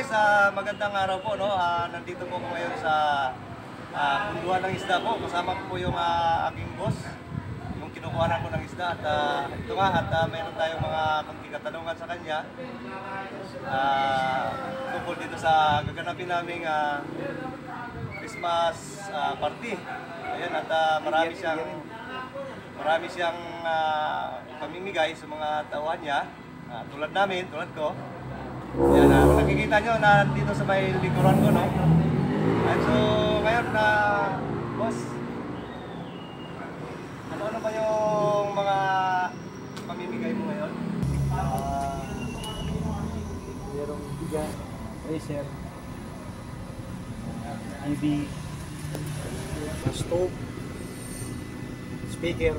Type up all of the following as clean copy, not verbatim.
guys, magandang araw po, no? Nandito po ako ngayon sa punduhan ng isda po. Kasama ko po yung aking boss, yung kinukuhanan ko ng isda. At ito nga, at mayroon tayong mga konting katanungan sa kanya. Tungkol dito sa gaganapin naming Christmas party. Ayan, at marami siyang pamimigay sa mga tauhan niya. Tulad namin, tulad ko. Yan, nakikita nyo na dito sa may likuran ko, no? And so, ngayon boss, ano ba yung mga pamimigay mo ngayon? Merong bigas, racer, TV, stove, speaker,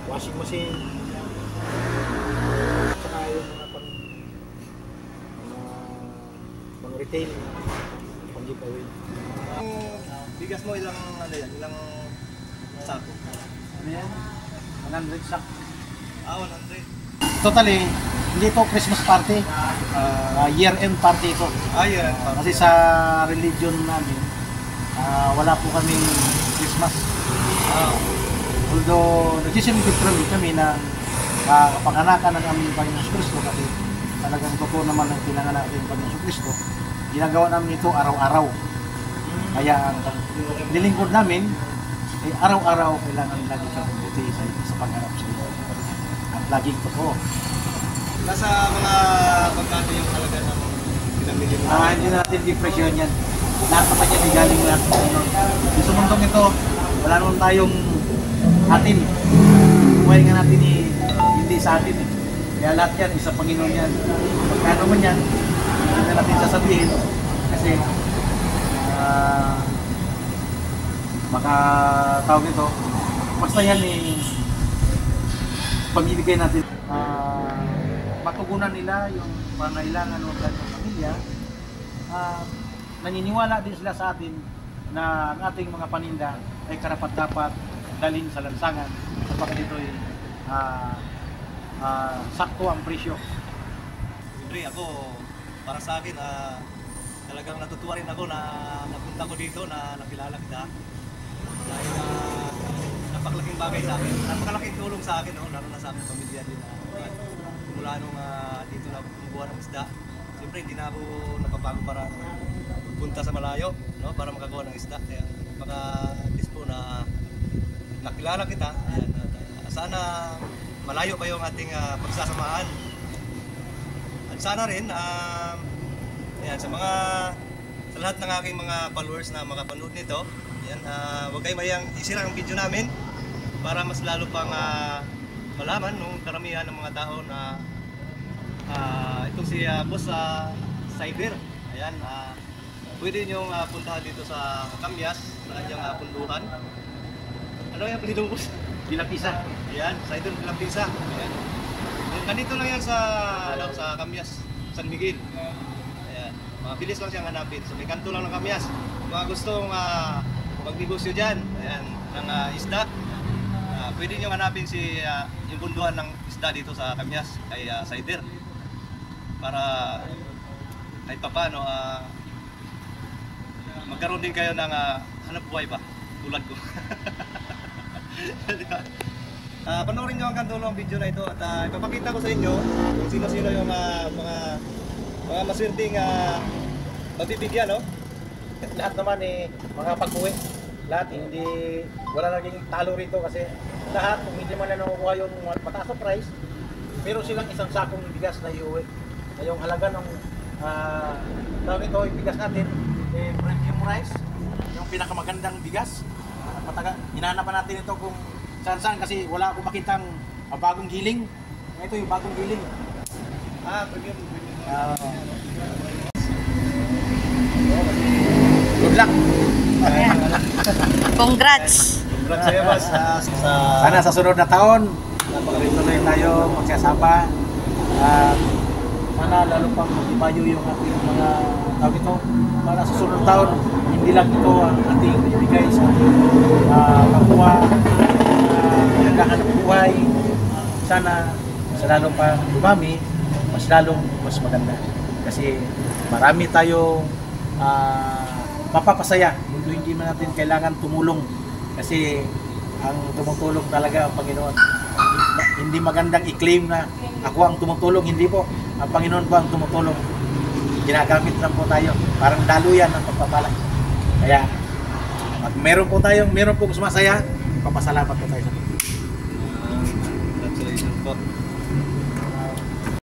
washing machine, saka yung mga pang retail, pang giveaway. Ang bigas mo ilang sako? Ano yan? 100 sack. 100. Totally, hindi to Christmas party, year-end party ito. Year-end party. Kasi sa religion namin, wala po kami Christmas. Although, nagsisimulate kami na kapanganakan ng aming Panginoon Kristo kasi talagang totoo naman ang pinanganak ng Panginoon Kristo. Ginagawa namin ito araw-araw. Kaya ang nilingkod namin, ay araw-araw kailangan lagi kami buti sa pagharap sa iyo. At laging totoo. Nasa mga pagkano yung halaga ng pinamili mo? Hindi natin depression yan. Lahat naman yan ay galing lahat sa Panginoon. Sa mundong ito, wala naman tayong atin. Buhay nga natin hindi sa atin. Kaya lahat yan, isa Panginoon yan. Pagkano man yan, hindi na natin sasabihin. Kasi, makatawag nito, basta yan pag-ibigay natin. Matugunan nila yung pangailangan ng kanilang pamilya. Naniniwala din sila sa atin na ang ating mga paninda ay karapat-dapat dalhin sa lansangan sapagkat ito ay sakto ang presyo. Siyempre ako, para sa akin, talagang natutuwa rin ako na napunta ko dito, na nakilala kita. Dahil napakalaking bagay sa akin, napakalaking tulong sa akin, lalo na sa aking pamilya din. Mula nung dito na kumukuha ng isda, siyempre hindi na ako napapago para punta sa malayo, no, para makagawa ng isda. Kaya napaka-dispo na nakilala kita. Ayan, sana malayo pa yung ating pagsasamahan. At sana rin, ayan, sa lahat ng aking mga followers na makapanood nito, ayan, huwag kayo mayang isira ang video namin para mas lalo pang malaman nung karamihan ng mga tao na ito si Boss Cyber. Ayan, pwede nyo puntahan dito sa Camyas, sa kanyang punduhan. Ano yung apelido mo? Pilapisa. Ayan, Cyber Pilapisa. Ayan. Nandito lang yan sa Camyas, San Miguel. Ayan, mabilis lang siyang hanapin. So may kanto lang ng Camyas. Mga gustong magnegosyo dyan, ayan, ng isda, pwede nyo hanapin yung punduhan ng isda dito sa Camyas, kay Cyber. Para kahit pa paano, magkaroon din kayo ng hanap buhay ba, tulad ko. Panoorin nyo hanggang dulo ang video na ito at ipapakita ko sa inyo kung sino-sino yung mga maswerteng mabibigyan, no? Lahat naman mga pag-uwi. Lahat wala naging talo rito kasi lahat, kung hindi man na nakukuha yung mataas na price, meron silang isang sakong bigas na iuwi. Na yung halaga ng tawag ito, yung bigas natin, premium rice, yung pinakamagandang bigas. Hinahanapan natin ito kung saan-saan kasi wala akong makitang bagong giling. Ito yung bagong giling. Premium. Good luck! Congrats! Congrats sa'yo, boss. Sana sa sunod na taon, napakatuloy tayo magsasama. Sana lalo pang mag-ibayo yung ating mga tawag ito. Para sa sunod na taon, hindi lang ito ang ating ibigay sa ating kapwa, naghahanap buhay. Sana lalo pa dumami, mas maganda. Kasi marami tayong mapapasaya. Hindi man natin kailangan tumulong kasi ang tumutulong talaga ang Panginoon. Hindi magandang i-claim na ako ang tumutulong, hindi po. Ang Panginoon po ang tumutulong. Ginagamit lang po tayo. Parang daluyan ng pagpapala. Kaya at meron pong sumasaya, papasalamat po tayo sa Panginoon. Congratulations po.